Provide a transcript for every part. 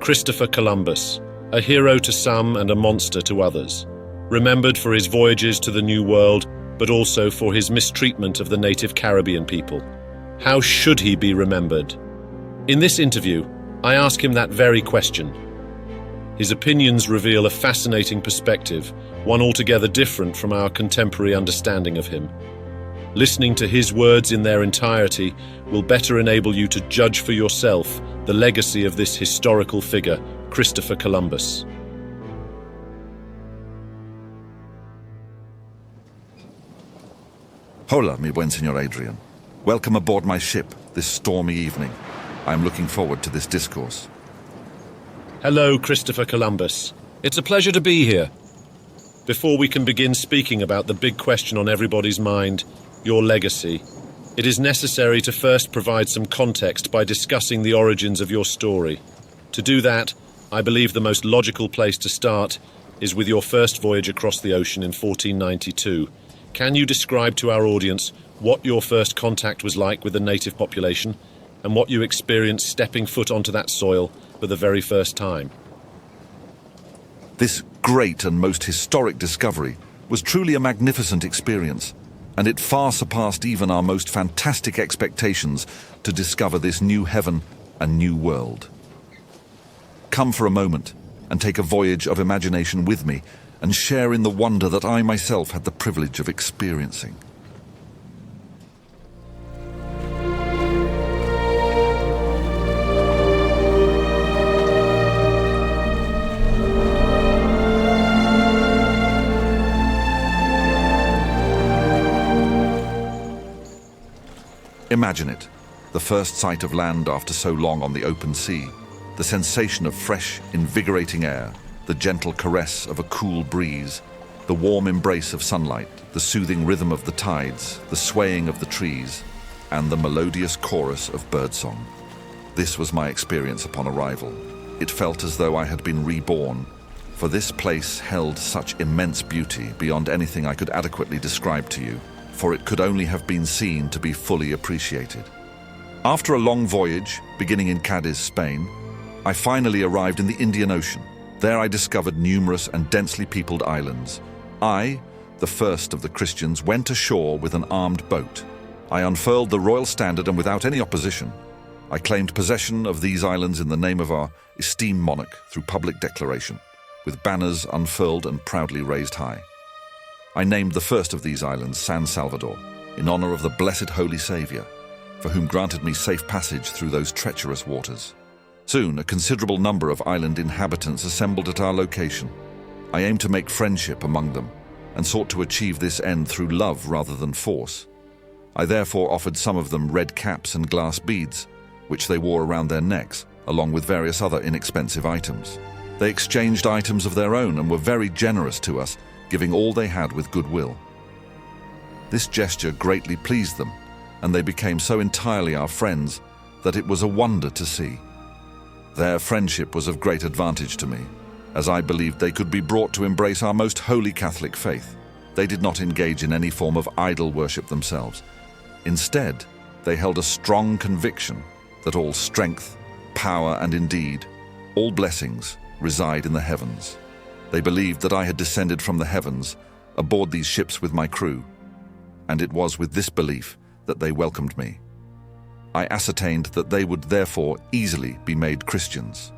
Christopher Columbus, a hero to some and a monster to others, remembered for his voyages to the New World, but also for his mistreatment of the native Caribbean people. How should he be remembered? In this interview, I ask him that very question. His opinions reveal a fascinating perspective, one altogether different from our contemporary understanding of him. Listening to his words in their entirety will better enable you to judge for yourself the legacy of this historical figure, Christopher Columbus. Hola, mi buen señor Adrian. Welcome aboard my ship this stormy evening. I am looking forward to this discourse. Hello, Christopher Columbus. It's a pleasure to be here. Before we can begin speaking about the big question on everybody's mind, your legacy, it is necessary to first provide some context by discussing the origins of your story. To do that, I believe the most logical place to start is with your first voyage across the ocean in 1492. Can you describe to our audience what your first contact was like with the native population and what you experienced stepping foot onto that soil for the very first time? This great and most historic discovery was truly a magnificent experience, and it far surpassed even our most fantastic expectations to discover this new heaven and new world. Come for a moment and take a voyage of imagination with me and share in the wonder that I myself had the privilege of experiencing. Imagine it, the first sight of land after so long on the open sea, the sensation of fresh, invigorating air, the gentle caress of a cool breeze, the warm embrace of sunlight, the soothing rhythm of the tides, the swaying of the trees, and the melodious chorus of birdsong. This was my experience upon arrival. It felt as though I had been reborn, for this place held such immense beauty beyond anything I could adequately describe to you, for it could only have been seen to be fully appreciated. After a long voyage, beginning in Cadiz, Spain, I finally arrived in the Indian Ocean. There I discovered numerous and densely peopled islands. I, the first of the Christians, went ashore with an armed boat. I unfurled the royal standard, and without any opposition, I claimed possession of these islands in the name of our esteemed monarch through public declaration, with banners unfurled and proudly raised high. I named the first of these islands San Salvador, in honor of the blessed Holy Savior, for whom granted me safe passage through those treacherous waters. Soon, a considerable number of island inhabitants assembled at our location. I aimed to make friendship among them, and sought to achieve this end through love rather than force. I therefore offered some of them red caps and glass beads, which they wore around their necks, along with various other inexpensive items. They exchanged items of their own and were very generous to us, giving all they had with goodwill. This gesture greatly pleased them, and they became so entirely our friends that it was a wonder to see. Their friendship was of great advantage to me, as I believed they could be brought to embrace our most holy Catholic faith. They did not engage in any form of idol worship themselves. Instead, they held a strong conviction that all strength, power, and indeed, all blessings reside in the heavens. They believed that I had descended from the heavens aboard these ships with my crew, and it was with this belief that they welcomed me. I ascertained that they would therefore easily be made Christians.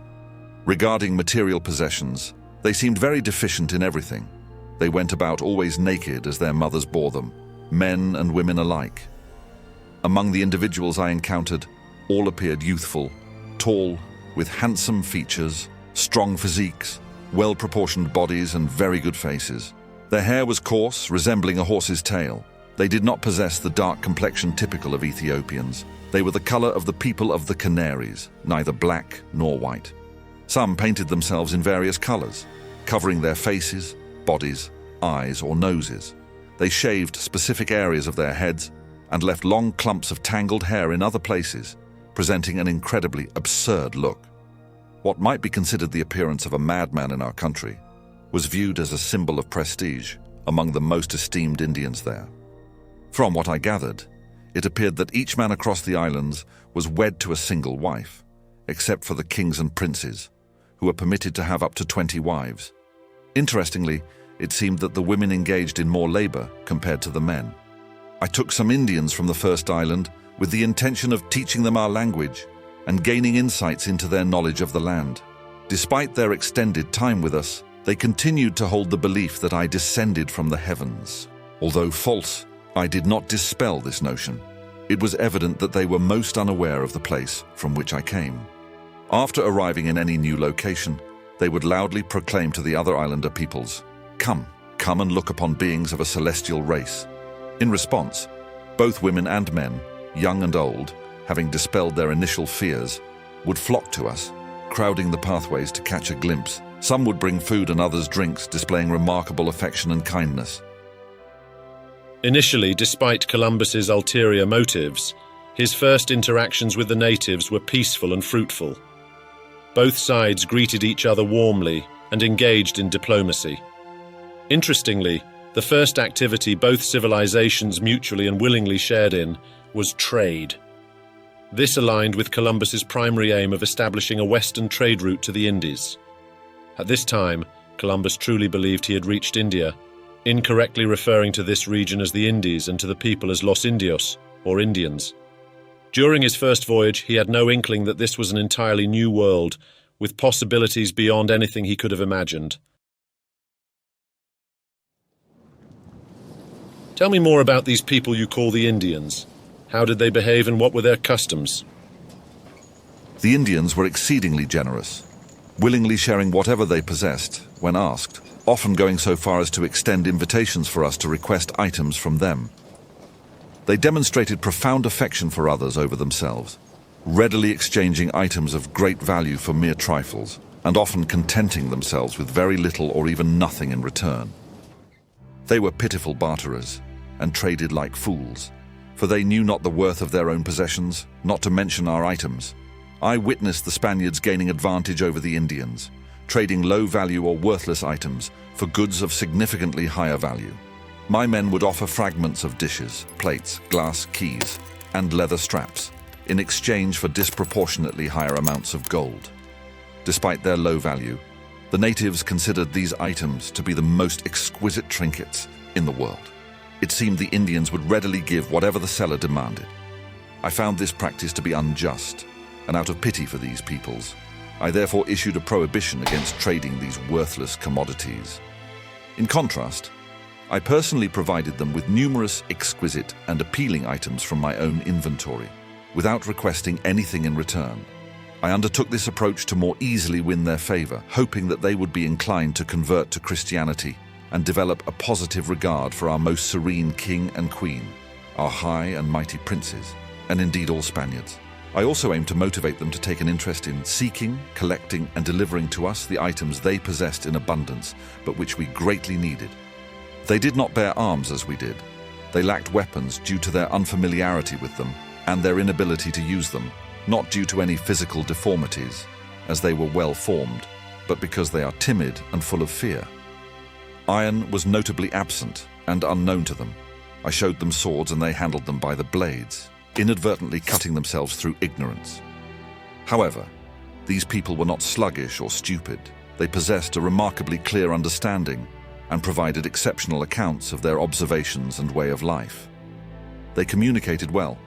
Regarding material possessions, they seemed very deficient in everything. They went about always naked as their mothers bore them, men and women alike. Among the individuals I encountered, all appeared youthful, tall, with handsome features, strong physiques, well-proportioned bodies, and very good faces. Their hair was coarse, resembling a horse's tail. They did not possess the dark complexion typical of Ethiopians. They were the color of the people of the Canaries, neither black nor white. Some painted themselves in various colors, covering their faces, bodies, eyes, or noses. They shaved specific areas of their heads and left long clumps of tangled hair in other places, presenting an incredibly absurd look. What might be considered the appearance of a madman in our country was viewed as a symbol of prestige among the most esteemed Indians there. From what I gathered, it appeared that each man across the islands was wed to a single wife, except for the kings and princes, who were permitted to have up to 20 wives. Interestingly, it seemed that the women engaged in more labor compared to the men. I took some Indians from the first island with the intention of teaching them our language and gaining insights into their knowledge of the land. Despite their extended time with us, they continued to hold the belief that I descended from the heavens. Although false, I did not dispel this notion. It was evident that they were most unaware of the place from which I came. After arriving in any new location, they would loudly proclaim to the other islander peoples, "Come, come and look upon beings of a celestial race." In response, both women and men, young and old, having dispelled their initial fears, would flock to us, crowding the pathways to catch a glimpse. Some would bring food and others drinks, displaying remarkable affection and kindness. Initially, despite Columbus's ulterior motives, his first interactions with the natives were peaceful and fruitful. Both sides greeted each other warmly and engaged in diplomacy. Interestingly, the first activity both civilizations mutually and willingly shared in was trade. This aligned with Columbus's primary aim of establishing a western trade route to the Indies. At this time, Columbus truly believed he had reached India, incorrectly referring to this region as the Indies and to the people as Los Indios, or Indians. During his first voyage, he had no inkling that this was an entirely new world, with possibilities beyond anything he could have imagined. Tell me more about these people you call the Indians. How did they behave and what were their customs? The Indians were exceedingly generous, willingly sharing whatever they possessed when asked, often going so far as to extend invitations for us to request items from them. They demonstrated profound affection for others over themselves, readily exchanging items of great value for mere trifles, and often contenting themselves with very little or even nothing in return. They were pitiful barterers, and traded like fools, for they knew not the worth of their own possessions, not to mention our items. I witnessed the Spaniards gaining advantage over the Indians, trading low-value or worthless items for goods of significantly higher value. My men would offer fragments of dishes, plates, glass, keys, and leather straps in exchange for disproportionately higher amounts of gold. Despite their low value, the natives considered these items to be the most exquisite trinkets in the world. It seemed the Indians would readily give whatever the seller demanded. I found this practice to be unjust, and out of pity for these peoples, I therefore issued a prohibition against trading these worthless commodities. In contrast, I personally provided them with numerous exquisite and appealing items from my own inventory, without requesting anything in return. I undertook this approach to more easily win their favor, hoping that they would be inclined to convert to Christianity and develop a positive regard for our most serene king and queen, our high and mighty princes, and indeed all Spaniards. I also aimed to motivate them to take an interest in seeking, collecting, and delivering to us the items they possessed in abundance, but which we greatly needed. They did not bear arms as we did. They lacked weapons due to their unfamiliarity with them and their inability to use them, not due to any physical deformities, as they were well formed, but because they are timid and full of fear. Iron was notably absent and unknown to them. I showed them swords and they handled them by the blades, inadvertently cutting themselves through ignorance. However, these people were not sluggish or stupid. They possessed a remarkably clear understanding and provided exceptional accounts of their observations and way of life. They communicated well,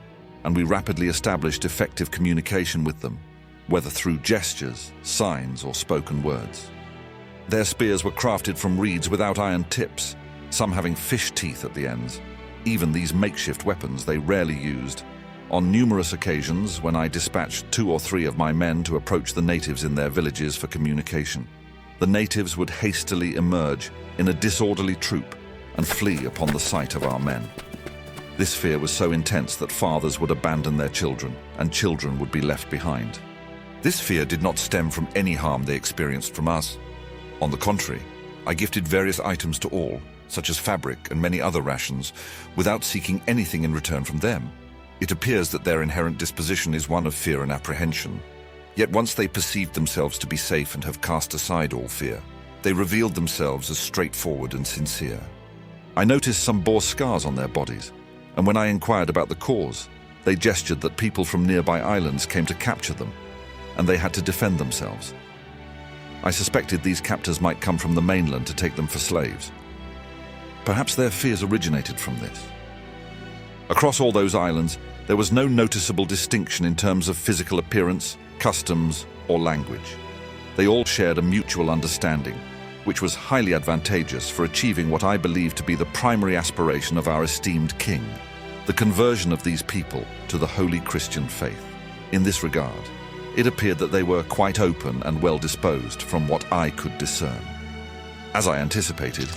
and we rapidly established effective communication with them, whether through gestures, signs, or spoken words. Their spears were crafted from reeds without iron tips, some having fish teeth at the ends. Even these makeshift weapons they rarely used. On numerous occasions, when I dispatched 2 or 3 of my men to approach the natives in their villages for communication, the natives would hastily emerge in a disorderly troop and flee upon the sight of our men. This fear was so intense that fathers would abandon their children, and children would be left behind. This fear did not stem from any harm they experienced from us. On the contrary, I gifted various items to all, such as fabric and many other rations, without seeking anything in return from them. It appears that their inherent disposition is one of fear and apprehension. Yet once they perceived themselves to be safe and have cast aside all fear, they revealed themselves as straightforward and sincere. I noticed some bore scars on their bodies, and when I inquired about the cause, they gestured that people from nearby islands came to capture them, and they had to defend themselves. I suspected these captors might come from the mainland to take them for slaves. Perhaps their fears originated from this. Across all those islands, there was no noticeable distinction in terms of physical appearance, customs, or language. They all shared a mutual understanding, which was highly advantageous for achieving what I believe to be the primary aspiration of our esteemed king, the conversion of these people to the holy Christian faith. In this regard, it appeared that they were quite open and well disposed from what I could discern. As I anticipated,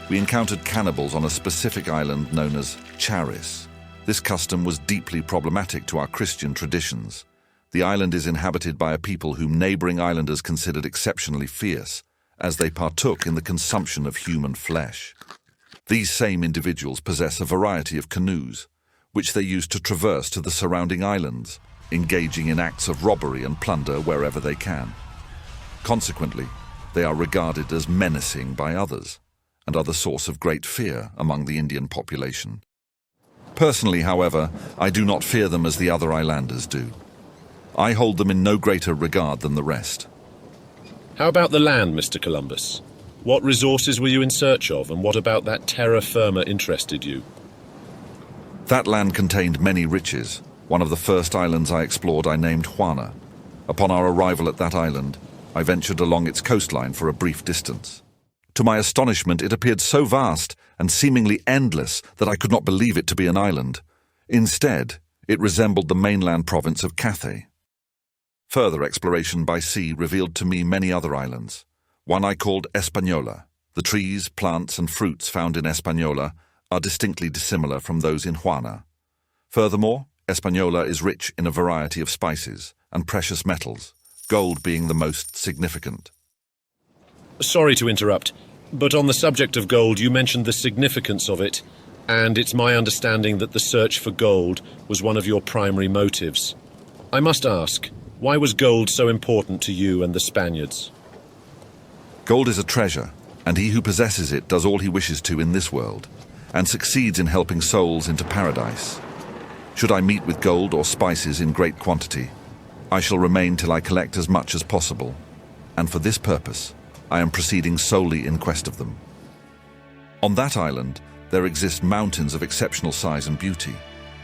we encountered cannibals on a specific island known as Charis. This custom was deeply problematic to our Christian traditions. The island is inhabited by a people whom neighboring islanders considered exceptionally fierce, as they partook in the consumption of human flesh. These same individuals possess a variety of canoes, which they use to traverse to the surrounding islands, engaging in acts of robbery and plunder wherever they can. Consequently, they are regarded as menacing by others, and are the source of great fear among the Indian population. Personally, however, I do not fear them as the other islanders do. I hold them in no greater regard than the rest. How about the land, Mr. Columbus? What resources were you in search of, and what about that terra firma interested you? That land contained many riches. One of the first islands I explored I named Juana. Upon our arrival at that island, I ventured along its coastline for a brief distance. To my astonishment, it appeared so vast and seemingly endless that I could not believe it to be an island. Instead, it resembled the mainland province of Cathay. Further exploration by sea revealed to me many other islands. One I called Española. The trees, plants, and fruits found in Española are distinctly dissimilar from those in Juana. Furthermore, Española is rich in a variety of spices and precious metals, gold being the most significant. Sorry to interrupt, but on the subject of gold, you mentioned the significance of it, and it's my understanding that the search for gold was one of your primary motives. I must ask, why was gold so important to you and the Spaniards? Gold is a treasure, and he who possesses it does all he wishes to in this world, and succeeds in helping souls into paradise. Should I meet with gold or spices in great quantity, I shall remain till I collect as much as possible, and for this purpose, I am proceeding solely in quest of them. On that island, there exist mountains of exceptional size and beauty,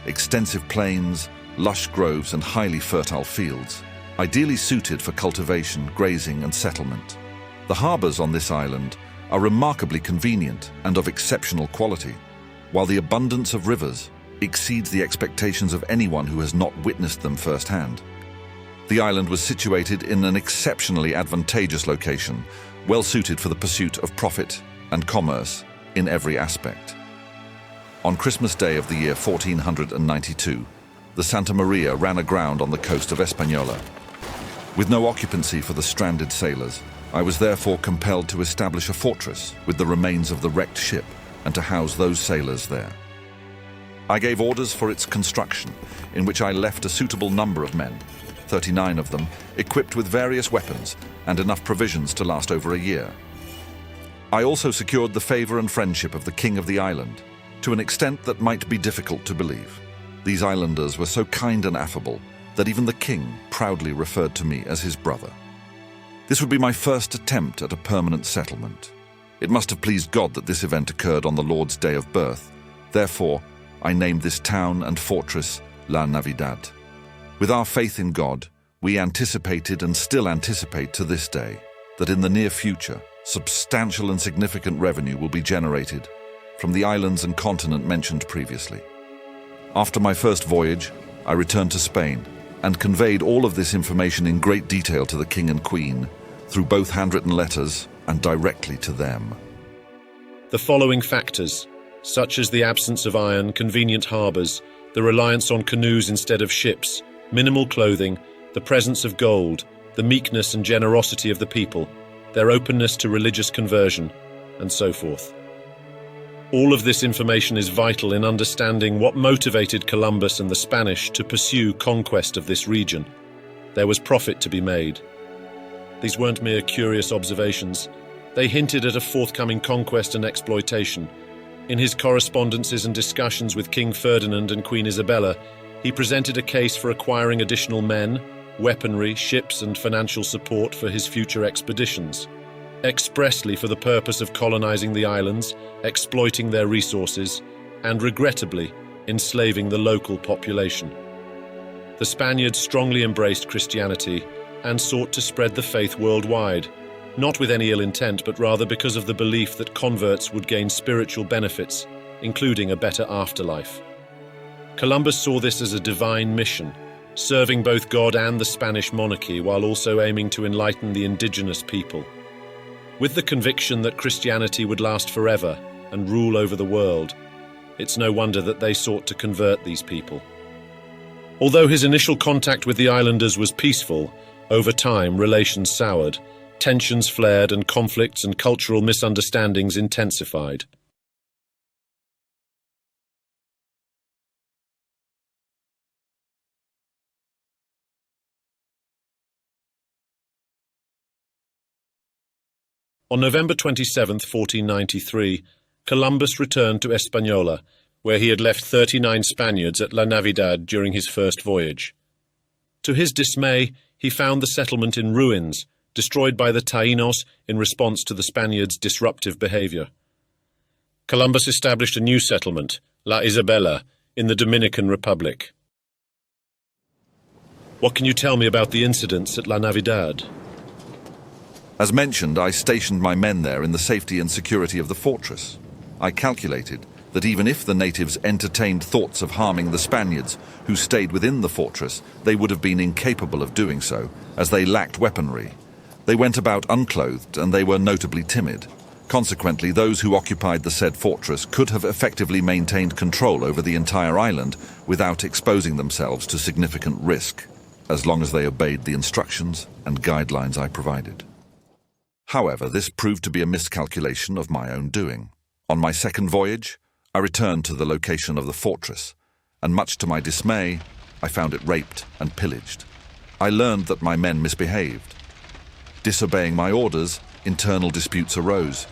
extensive plains, lush groves, and highly fertile fields, ideally suited for cultivation, grazing, and settlement. The harbors on this island are remarkably convenient and of exceptional quality, while the abundance of rivers exceeds the expectations of anyone who has not witnessed them firsthand. The island was situated in an exceptionally advantageous location, well suited for the pursuit of profit and commerce in every aspect. On Christmas Day of the year 1492, the Santa Maria ran aground on the coast of Española. With no occupancy for the stranded sailors, I was therefore compelled to establish a fortress with the remains of the wrecked ship and to house those sailors there. I gave orders for its construction, in which I left a suitable number of men, 39 of them, equipped with various weapons and enough provisions to last over a year. I also secured the favor and friendship of the king of the island, to an extent that might be difficult to believe. These islanders were so kind and affable that even the king proudly referred to me as his brother. This would be my first attempt at a permanent settlement. It must have pleased God that this event occurred on the Lord's day of birth. Therefore, I named this town and fortress La Navidad. With our faith in God, we anticipated and still anticipate to this day that in the near future, substantial and significant revenue will be generated from the islands and continent mentioned previously. After my first voyage, I returned to Spain and conveyed all of this information in great detail to the king and queen through both handwritten letters and directly to them. The following factors, such as the absence of iron, convenient harbours, the reliance on canoes instead of ships, minimal clothing, the presence of gold, the meekness and generosity of the people, their openness to religious conversion, and so forth. All of this information is vital in understanding what motivated Columbus and the Spanish to pursue conquest of this region. There was profit to be made. These weren't mere curious observations. They hinted at a forthcoming conquest and exploitation. In his correspondences and discussions with King Ferdinand and Queen Isabella, he presented a case for acquiring additional men, weaponry, ships, and financial support for his future expeditions, expressly for the purpose of colonizing the islands, exploiting their resources, and regrettably, enslaving the local population. The Spaniards strongly embraced Christianity and sought to spread the faith worldwide, not with any ill intent, but rather because of the belief that converts would gain spiritual benefits, including a better afterlife. Columbus saw this as a divine mission, serving both God and the Spanish monarchy while also aiming to enlighten the indigenous people. With the conviction that Christianity would last forever and rule over the world, it's no wonder that they sought to convert these people. Although his initial contact with the islanders was peaceful, over time relations soured, tensions flared, and conflicts and cultural misunderstandings intensified. On November 27, 1493, Columbus returned to Hispaniola, where he had left 39 Spaniards at La Navidad during his first voyage. To his dismay, he found the settlement in ruins, destroyed by the Taínos in response to the Spaniards' disruptive behavior. Columbus established a new settlement, La Isabela, in the Dominican Republic. What can you tell me about the incidents at La Navidad? As mentioned, I stationed my men there in the safety and security of the fortress. I calculated that even if the natives entertained thoughts of harming the Spaniards who stayed within the fortress, they would have been incapable of doing so, as they lacked weaponry. They went about unclothed, and they were notably timid. Consequently, those who occupied the said fortress could have effectively maintained control over the entire island without exposing themselves to significant risk, as long as they obeyed the instructions and guidelines I provided. However, this proved to be a miscalculation of my own doing. On my second voyage, I returned to the location of the fortress, and much to my dismay, I found it raped and pillaged. I learned that my men misbehaved. Disobeying my orders, internal disputes arose,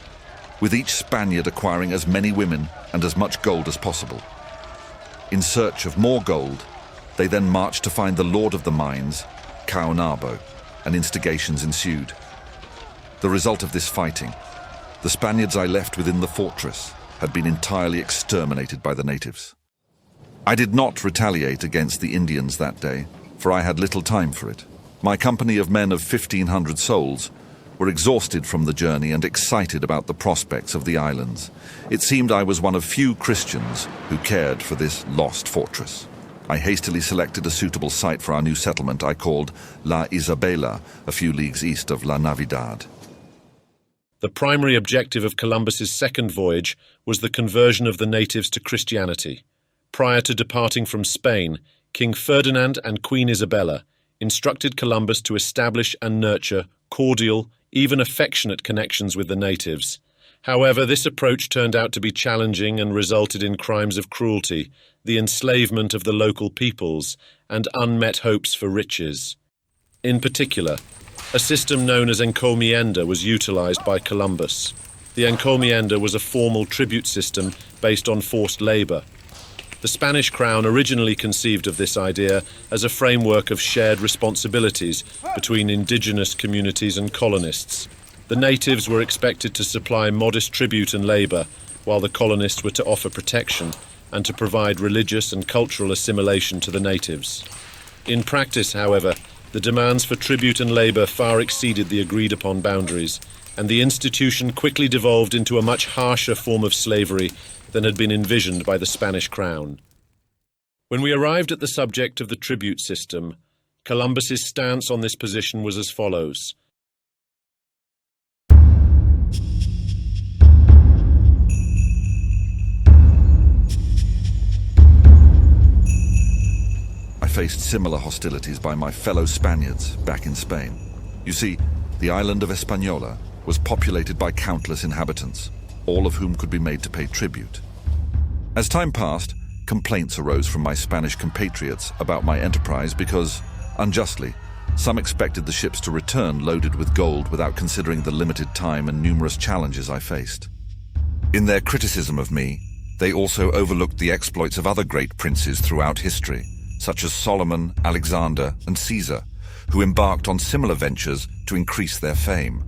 with each Spaniard acquiring as many women and as much gold as possible. In search of more gold, they then marched to find the lord of the mines, Caonabo, and instigations ensued. The result of this fighting, the Spaniards I left within the fortress had been entirely exterminated by the natives. I did not retaliate against the Indians that day, for I had little time for it. My company of men of 1,500 souls were exhausted from the journey and excited about the prospects of the islands. It seemed I was one of few Christians who cared for this lost fortress. I hastily selected a suitable site for our new settlement I called La Isabela, a few leagues east of La Navidad. The primary objective of Columbus's second voyage was the conversion of the natives to Christianity. Prior to departing from Spain, King Ferdinand and Queen Isabella instructed Columbus to establish and nurture cordial, even affectionate connections with the natives. However, this approach turned out to be challenging and resulted in crimes of cruelty, the enslavement of the local peoples, and unmet hopes for riches. In particular, a system known as encomienda was utilized by Columbus. The encomienda was a formal tribute system based on forced labor. The Spanish crown originally conceived of this idea as a framework of shared responsibilities between indigenous communities and colonists. The natives were expected to supply modest tribute and labor, while the colonists were to offer protection and to provide religious and cultural assimilation to the natives. In practice, however, the demands for tribute and labor far exceeded the agreed-upon boundaries, and the institution quickly devolved into a much harsher form of slavery than had been envisioned by the Spanish crown. When we arrived at the subject of the tribute system, Columbus's stance on this position was as follows. I faced similar hostilities by my fellow Spaniards back in Spain. You see, the island of Hispaniola was populated by countless inhabitants, all of whom could be made to pay tribute. As time passed, complaints arose from my Spanish compatriots about my enterprise because, unjustly, some expected the ships to return loaded with gold without considering the limited time and numerous challenges I faced. In their criticism of me, they also overlooked the exploits of other great princes throughout history, such as Solomon, Alexander, and Caesar, who embarked on similar ventures to increase their fame.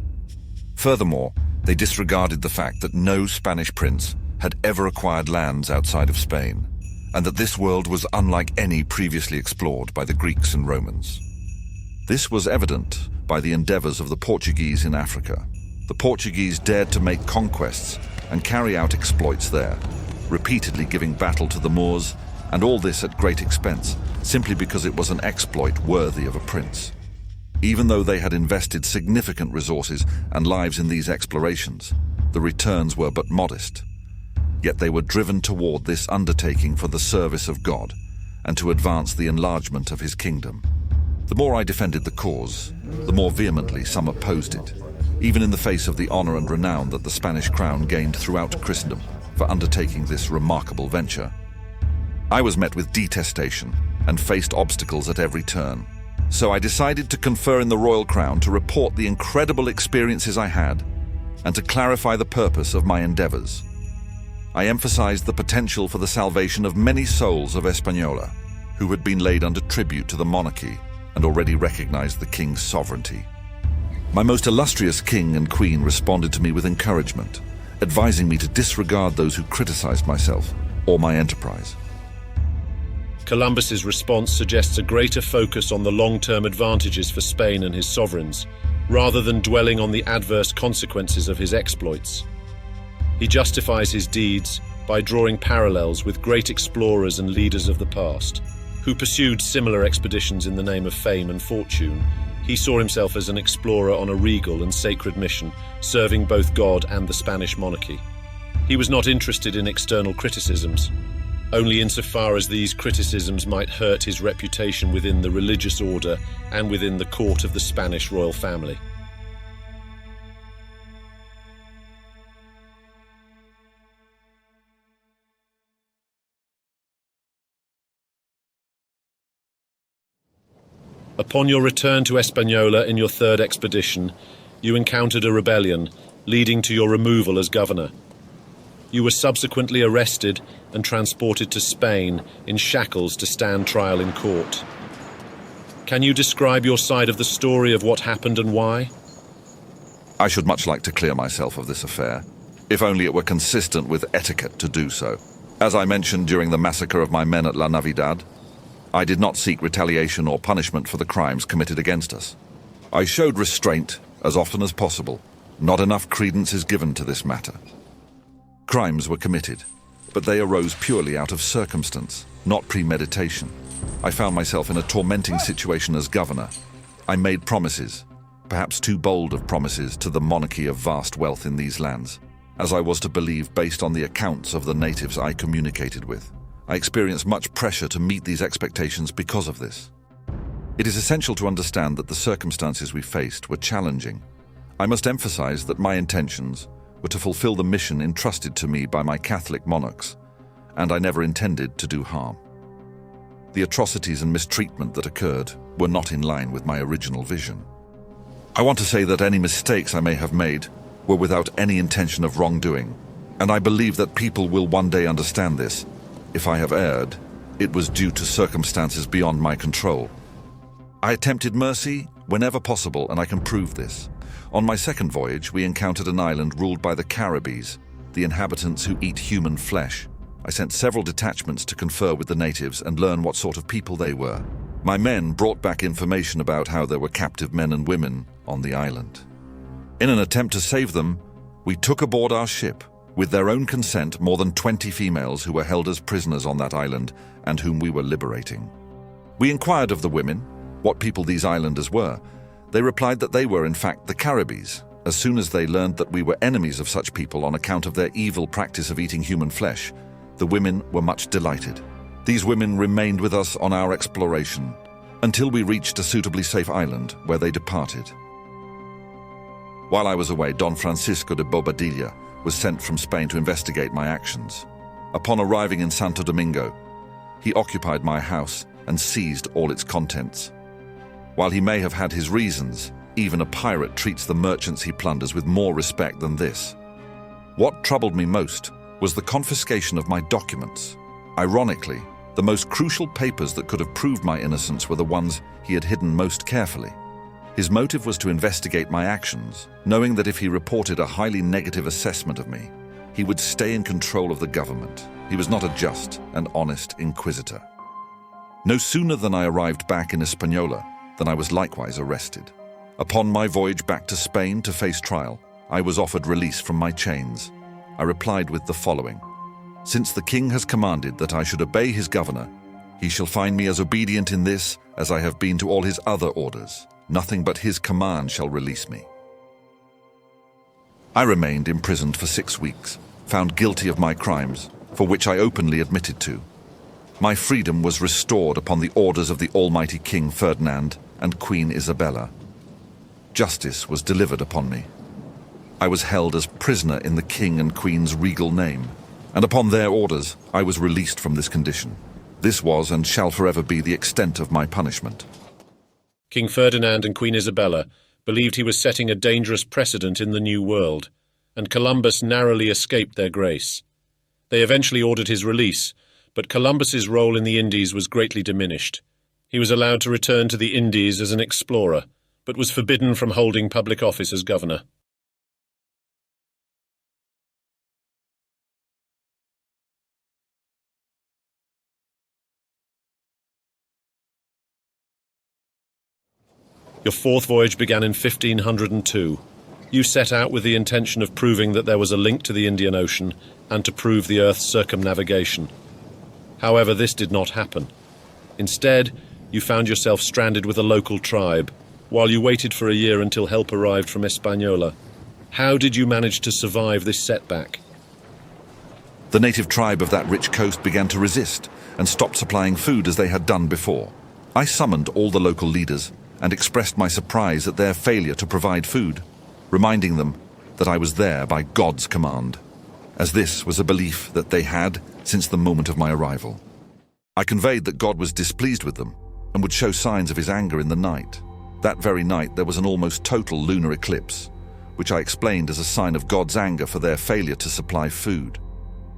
Furthermore, they disregarded the fact that no Spanish prince had ever acquired lands outside of Spain, and that this world was unlike any previously explored by the Greeks and Romans. This was evident by the endeavors of the Portuguese in Africa. The Portuguese dared to make conquests and carry out exploits there, repeatedly giving battle to the Moors, and all this at great expense, simply because it was an exploit worthy of a prince. Even though they had invested significant resources and lives in these explorations, the returns were but modest. Yet they were driven toward this undertaking for the service of God and to advance the enlargement of his kingdom. The more I defended the cause, the more vehemently some opposed it, even in the face of the honor and renown that the Spanish crown gained throughout Christendom for undertaking this remarkable venture. I was met with detestation and faced obstacles at every turn. So I decided to confer in the royal crown to report the incredible experiences I had and to clarify the purpose of my endeavors. I emphasized the potential for the salvation of many souls of Hispaniola who had been laid under tribute to the monarchy and already recognized the king's sovereignty. My most illustrious king and queen responded to me with encouragement, advising me to disregard those who criticized myself or my enterprise. Columbus's response suggests a greater focus on the long-term advantages for Spain and his sovereigns, rather than dwelling on the adverse consequences of his exploits. He justifies his deeds by drawing parallels with great explorers and leaders of the past, who pursued similar expeditions in the name of fame and fortune. He saw himself as an explorer on a regal and sacred mission, serving both God and the Spanish monarchy. He was not interested in external criticisms, only insofar as these criticisms might hurt his reputation within the religious order and within the court of the Spanish royal family. Upon your return to Hispaniola in your third expedition, you encountered a rebellion, leading to your removal as governor. You were subsequently arrested and transported to Spain in shackles to stand trial in court. Can you describe your side of the story of what happened and why? I should much like to clear myself of this affair, if only it were consistent with etiquette to do so. As I mentioned during the massacre of my men at La Navidad, I did not seek retaliation or punishment for the crimes committed against us. I showed restraint as often as possible. Not enough credence is given to this matter. Crimes were committed, but they arose purely out of circumstance, not premeditation. I found myself in a tormenting situation as governor. I made promises, perhaps too bold of promises, to the monarchy of vast wealth in these lands, as I was to believe based on the accounts of the natives I communicated with. I experienced much pressure to meet these expectations because of this. It is essential to understand that the circumstances we faced were challenging. I must emphasize that my intentions were to fulfill the mission entrusted to me by my Catholic monarchs, and I never intended to do harm. The atrocities and mistreatment that occurred were not in line with my original vision. I want to say that any mistakes I may have made were without any intention of wrongdoing, and I believe that people will one day understand this. If I have erred, it was due to circumstances beyond my control. I attempted mercy whenever possible, and I can prove this. On my second voyage, we encountered an island ruled by the Caribbees, the inhabitants who eat human flesh. I sent several detachments to confer with the natives and learn what sort of people they were. My men brought back information about how there were captive men and women on the island. In an attempt to save them, we took aboard our ship, with their own consent, more than 20 females who were held as prisoners on that island and whom we were liberating. We inquired of the women what people these islanders were. They replied that they were, in fact, the Caribbees. As soon as they learned that we were enemies of such people on account of their evil practice of eating human flesh, the women were much delighted. These women remained with us on our exploration until we reached a suitably safe island, where they departed. While I was away, Don Francisco de Bobadilla was sent from Spain to investigate my actions. Upon arriving in Santo Domingo, he occupied my house and seized all its contents. While he may have had his reasons, even a pirate treats the merchants he plunders with more respect than this. What troubled me most was the confiscation of my documents. Ironically, The most crucial papers that could have proved my innocence were the ones he had hidden most carefully. His motive was to investigate my actions, knowing that if he reported a highly negative assessment of me, he would stay in control of the government. He was not a just and honest inquisitor. No sooner than I arrived back in Hispaniola than I was likewise arrested. Upon my voyage back to Spain to face trial, I was offered release from my chains. I replied with the following: "Since the king has commanded that I should obey his governor, he shall find me as obedient in this as I have been to all his other orders. Nothing but his command shall release me." I remained imprisoned for 6 weeks, found guilty of my crimes, for which I openly admitted to. My freedom was restored upon the orders of the Almighty King Ferdinand and Queen Isabella. Justice was delivered upon me. I was held as prisoner in the King and Queen's regal name, and upon their orders I was released from this condition. This was and shall forever be the extent of my punishment. King Ferdinand and Queen Isabella believed he was setting a dangerous precedent in the New World, and Columbus narrowly escaped their grace. They eventually ordered his release, but Columbus's role in the Indies was greatly diminished. He was allowed to return to the Indies as an explorer, but was forbidden from holding public office as governor. Your fourth voyage began in 1502. You set out with the intention of proving that there was a link to the Indian Ocean and to prove the Earth's circumnavigation. However, this did not happen. Instead, you found yourself stranded with a local tribe, while you waited for a year until help arrived from Hispaniola. How did you manage to survive this setback? The native tribe of that rich coast began to resist and stopped supplying food as they had done before. I summoned all the local leaders and expressed my surprise at their failure to provide food, reminding them that I was there by God's command, as this was a belief that they had since the moment of my arrival. I conveyed that God was displeased with them and would show signs of his anger in the night. That very night there was an almost total lunar eclipse, which I explained as a sign of God's anger for their failure to supply food.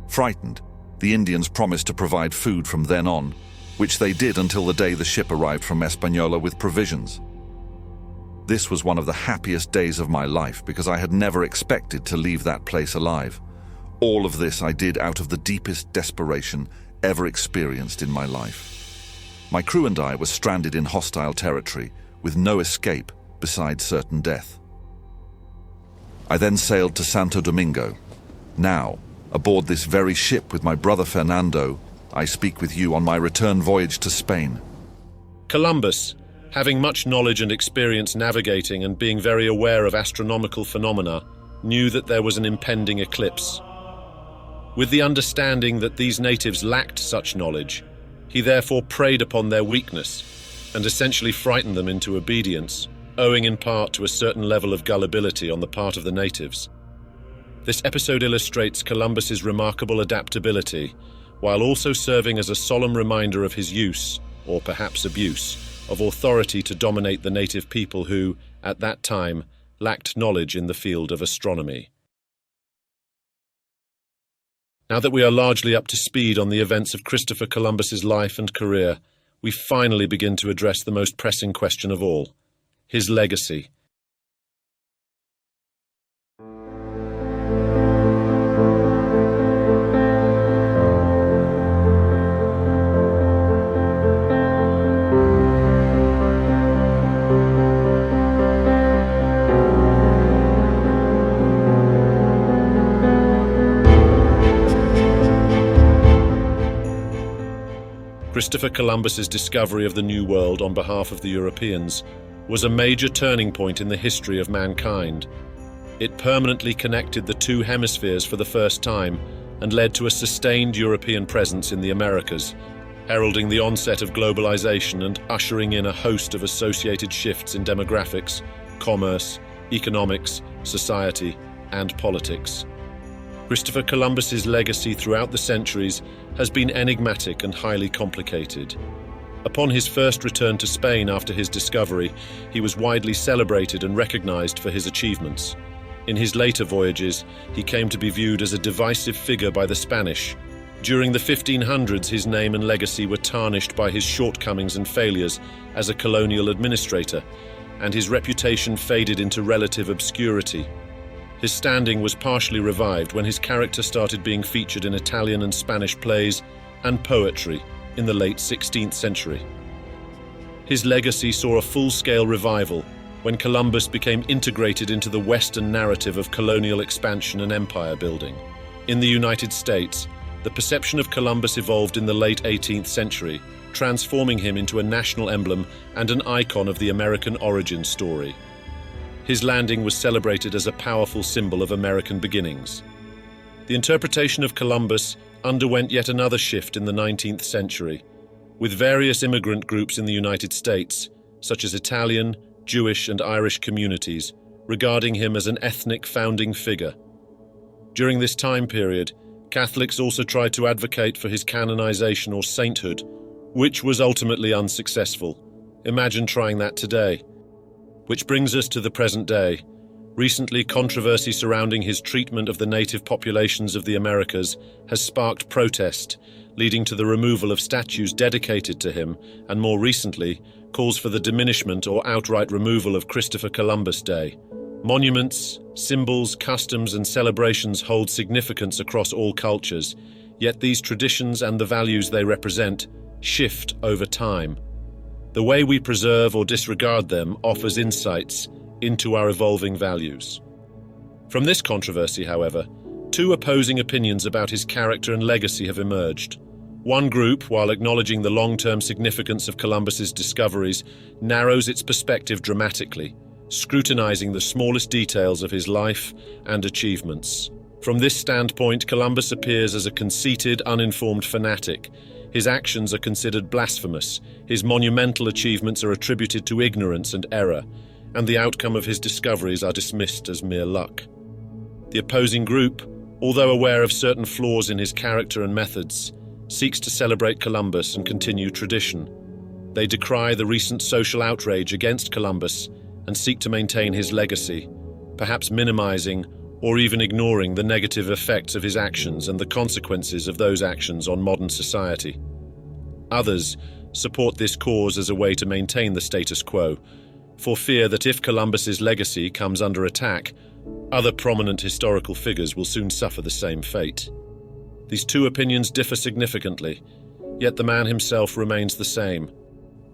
Frightened, the Indians promised to provide food from then on, which they did until the day the ship arrived from Hispaniola with provisions. This was one of the happiest days of my life because I had never expected to leave that place alive. All of this I did out of the deepest desperation ever experienced in my life. My crew and I were stranded in hostile territory with no escape besides certain death. I then sailed to Santo Domingo. Now, aboard this very ship with my brother Fernando, I speak with you on my return voyage to Spain. Columbus, having much knowledge and experience navigating and being very aware of astronomical phenomena, knew that there was an impending eclipse. With the understanding that these natives lacked such knowledge, he therefore preyed upon their weakness and essentially frightened them into obedience, owing in part to a certain level of gullibility on the part of the natives. This episode illustrates Columbus's remarkable adaptability, while also serving as a solemn reminder of his use, or perhaps abuse, of authority to dominate the native people who, at that time, lacked knowledge in the field of astronomy. Now that we are largely up to speed on the events of Christopher Columbus's life and career, we finally begin to address the most pressing question of all: his legacy. Christopher Columbus's discovery of the New World on behalf of the Europeans was a major turning point in the history of mankind. It permanently connected the two hemispheres for the first time and led to a sustained European presence in the Americas, heralding the onset of globalization and ushering in a host of associated shifts in demographics, commerce, economics, society, and politics. Christopher Columbus's legacy throughout the centuries has been enigmatic and highly complicated. Upon his first return to Spain after his discovery, he was widely celebrated and recognized for his achievements. In his later voyages, he came to be viewed as a divisive figure by the Spanish, During the 1500s, his name and legacy were tarnished by his shortcomings and failures as a colonial administrator, and his reputation faded into relative obscurity. His standing was partially revived when his character started being featured in Italian and Spanish plays and poetry in the late 16th century. His legacy saw a full-scale revival when Columbus became integrated into the Western narrative of colonial expansion and empire building. In the United States, the perception of Columbus evolved in the late 18th century, transforming him into a national emblem and an icon of the American origin story. His landing was celebrated as a powerful symbol of American beginnings. The interpretation of Columbus underwent yet another shift in the 19th century, with various immigrant groups in the United States, such as Italian, Jewish, and Irish communities, regarding him as an ethnic founding figure. During this time period, Catholics also tried to advocate for his canonization or sainthood, which was ultimately unsuccessful. Imagine trying that today. Which brings us to the present day. Recently, controversy surrounding his treatment of the native populations of the Americas has sparked protest, leading to the removal of statues dedicated to him, and more recently, calls for the diminishment or outright removal of Christopher Columbus Day. Monuments, symbols, customs, and celebrations hold significance across all cultures, yet these traditions and the values they represent shift over time. The way we preserve or disregard them offers insights into our evolving values. From this controversy, however, two opposing opinions about his character and legacy have emerged. One group, while acknowledging the long-term significance of Columbus's discoveries, narrows its perspective dramatically, scrutinizing the smallest details of his life and achievements. From this standpoint, Columbus appears as a conceited, uninformed fanatic. His actions are considered blasphemous, his monumental achievements are attributed to ignorance and error, and the outcome of his discoveries are dismissed as mere luck. The opposing group, although aware of certain flaws in his character and methods, seeks to celebrate Columbus and continue tradition. They decry the recent social outrage against Columbus and seek to maintain his legacy, perhaps minimizing or even ignoring the negative effects of his actions and the consequences of those actions on modern society. Others support this cause as a way to maintain the status quo, for fear that if Columbus's legacy comes under attack, other prominent historical figures will soon suffer the same fate. These two opinions differ significantly, yet the man himself remains the same.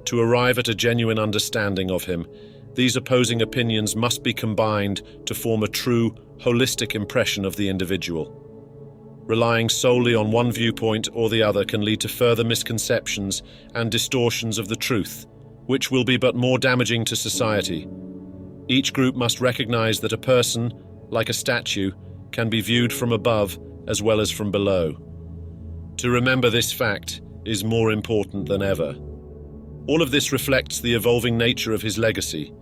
To arrive at a genuine understanding of him, these opposing opinions must be combined to form a true, holistic impression of the individual. Relying solely on one viewpoint or the other can lead to further misconceptions and distortions of the truth, which will be but more damaging to society. Each group must recognize that a person, like a statue, can be viewed from above as well as from below. To remember this fact is more important than ever. All of this reflects the evolving nature of his legacy.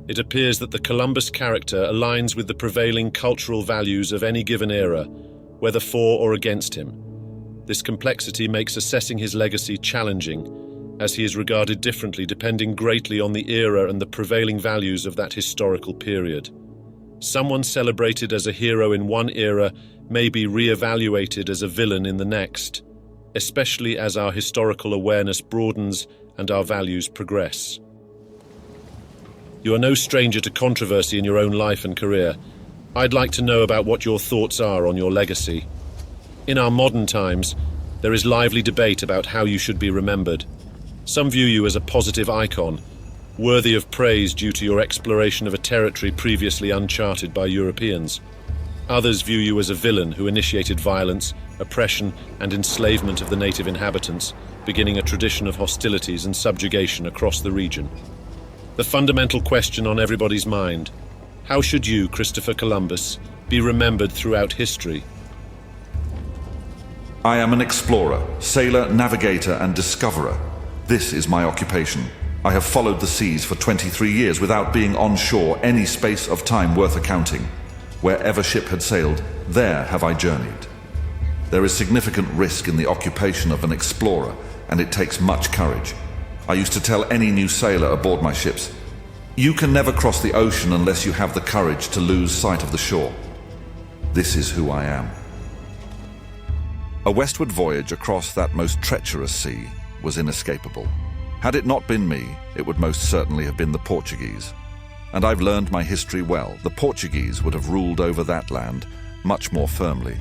It appears that the Columbus character aligns with the prevailing cultural values of any given era, whether for or against him. This complexity makes assessing his legacy challenging, as he is regarded differently depending greatly on the era and the prevailing values of that historical period. Someone celebrated as a hero in one era may be re-evaluated as a villain in the next, especially as our historical awareness broadens and our values progress. You are no stranger to controversy in your own life and career. I'd like to know about what your thoughts are on your legacy. In our modern times, there is lively debate about how you should be remembered. Some view you as a positive icon, worthy of praise due to your exploration of a territory previously uncharted by Europeans. Others view you as a villain who initiated violence, oppression, and enslavement of the native inhabitants, beginning a tradition of hostilities and subjugation across the region. The fundamental question on everybody's mind: how should you, Christopher Columbus, be remembered throughout history? I am an explorer, sailor, navigator, and discoverer. This is my occupation. I have followed the seas for 23 years without being on shore any space of time worth accounting. Wherever ship had sailed, there have I journeyed. There is significant risk in the occupation of an explorer, and it takes much courage. I used to tell any new sailor aboard my ships, "You can never cross the ocean unless you have the courage to lose sight of the shore." This is who I am. A westward voyage across that most treacherous sea was inescapable. Had it not been me, it would most certainly have been the Portuguese. And I've learned my history well. The Portuguese would have ruled over that land much more firmly.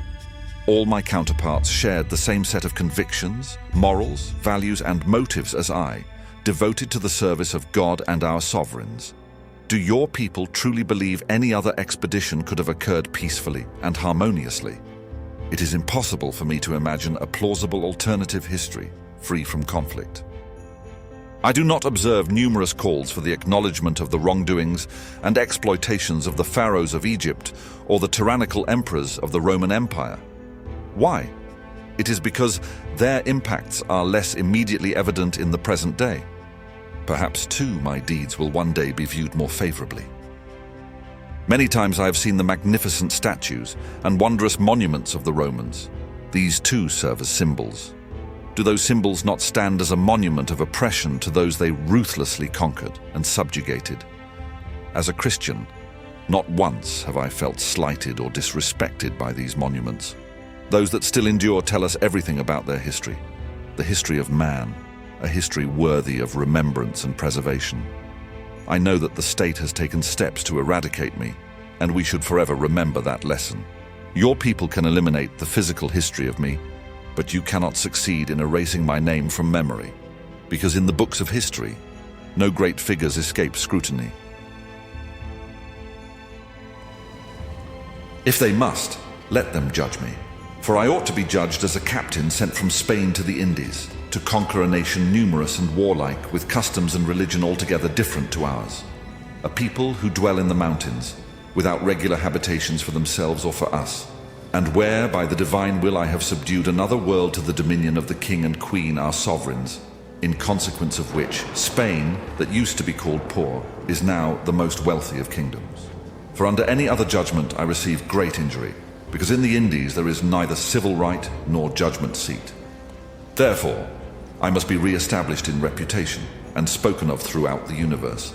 All my counterparts shared the same set of convictions, morals, values, and motives as I, devoted to the service of God and our sovereigns. Do your people truly believe any other expedition could have occurred peacefully and harmoniously? It is impossible for me to imagine a plausible alternative history free from conflict. I do not observe numerous calls for the acknowledgement of the wrongdoings and exploitations of the pharaohs of Egypt or the tyrannical emperors of the Roman Empire. Why? It is because their impacts are less immediately evident in the present day. Perhaps, too, my deeds will one day be viewed more favorably. Many times I have seen the magnificent statues and wondrous monuments of the Romans. These too serve as symbols. Do those symbols not stand as a monument of oppression to those they ruthlessly conquered and subjugated? As a Christian, not once have I felt slighted or disrespected by these monuments. Those that still endure tell us everything about their history, the history of man, a history worthy of remembrance and preservation. I know that the state has taken steps to eradicate me, and we should forever remember that lesson. Your people can eliminate the physical history of me, but you cannot succeed in erasing my name from memory, because in the books of history, no great figures escape scrutiny. If they must, let them judge me, for I ought to be judged as a captain sent from Spain to the Indies, to conquer a nation numerous and warlike, with customs and religion altogether different to ours. A people who dwell in the mountains, without regular habitations for themselves or for us, and where, by the divine will, I have subdued another world to the dominion of the king and queen, our sovereigns, in consequence of which Spain, that used to be called poor, is now the most wealthy of kingdoms. For under any other judgment I receive great injury, because in the Indies there is neither civil right nor judgment seat. Therefore, I must be re-established in reputation and spoken of throughout the universe.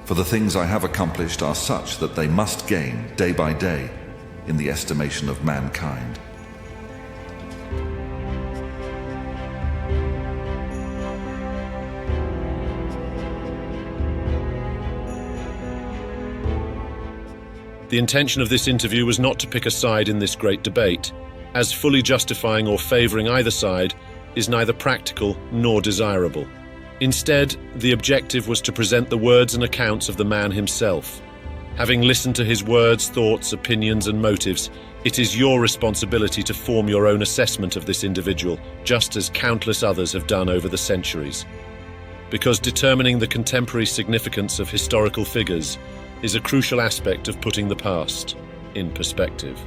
For the things I have accomplished are such that they must gain, day by day, in the estimation of mankind. The intention of this interview was not to pick a side in this great debate, as fully justifying or favouring either side is neither practical nor desirable. Instead, the objective was to present the words and accounts of the man himself. Having listened to his words, thoughts, opinions, and motives, it is your responsibility to form your own assessment of this individual, just as countless others have done over the centuries. Because determining the contemporary significance of historical figures is a crucial aspect of putting the past in perspective.